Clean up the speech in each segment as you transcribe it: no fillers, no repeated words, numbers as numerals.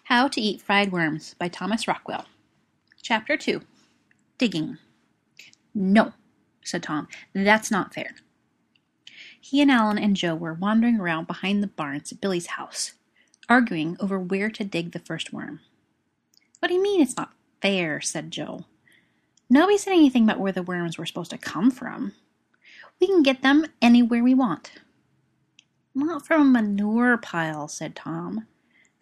How to Eat Fried Worms by Thomas Rockwell. Chapter 2. Digging. No, said Tom. That's not fair. He and Alan and Joe were wandering around behind the barns at Billy's house, arguing over where to dig the first worm. What do you mean it's not fair? Said Joe. Nobody said anything about where the worms were supposed to come from. We can get them anywhere we want. Not from a manure pile, said Tom.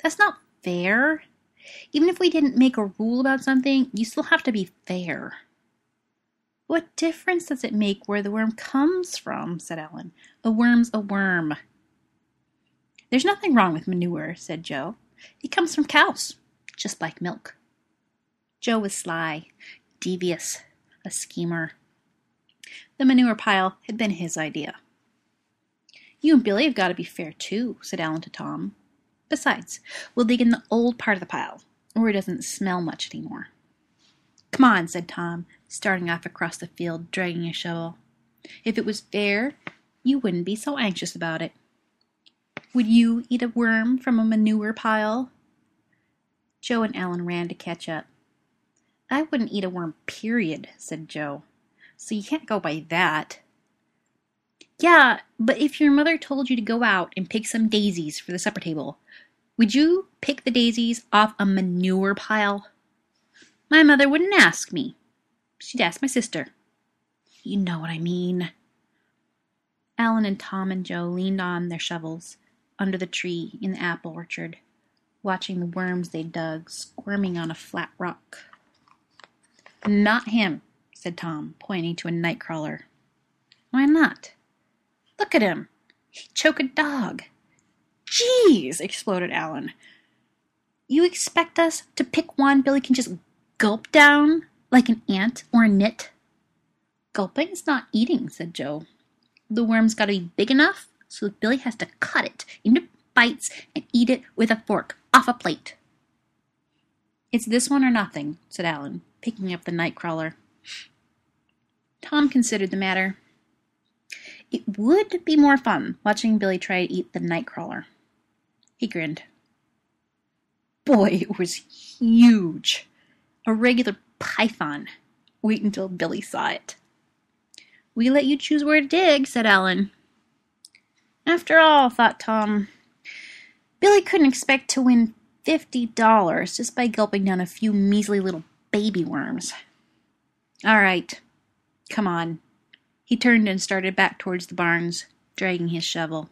That's not fair. Even if we didn't make a rule about something, you still have to be fair. What difference does it make where the worm comes from? Said Ellen. A worm's a worm. There's nothing wrong with manure, said Joe. It comes from cows, just like milk. Joe was sly, devious, a schemer. The manure pile had been his idea. You and Billy have got to be fair, too, said Alan to Tom. Besides, we'll dig in the old part of the pile, where it doesn't smell much anymore. Come on, said Tom, starting off across the field, dragging a shovel. If it was fair, you wouldn't be so anxious about it. Would you eat a worm from a manure pile? Joe and Alan ran to catch up. I wouldn't eat a worm, period, said Joe. So you can't go by that. Yeah, but if your mother told you to go out and pick some daisies for the supper table, would you pick the daisies off a manure pile? My mother wouldn't ask me. She'd ask my sister. You know what I mean. Alan and Tom and Joe leaned on their shovels under the tree in the apple orchard, watching the worms they dug squirming on a flat rock. Not him, said Tom, pointing to a nightcrawler. Why not? Look at him. He'd choke a dog. Jeez, exploded Alan. You expect us to pick one Billy can just gulp down like an ant or a nit? Gulping's not eating, said Joe. The worm's got to be big enough so that Billy has to cut it into bites and eat it with a fork off a plate. It's this one or nothing, said Alan, picking up the nightcrawler. Tom considered the matter. It would be more fun watching Billy try to eat the nightcrawler. He grinned. Boy, it was huge. A regular python. Wait until Billy saw it. We let you choose where to dig, said Alan. After all, thought Tom, Billy couldn't expect to win $50 just by gulping down a few measly little baby worms. All right, come on. He turned and started back towards the barns, dragging his shovel.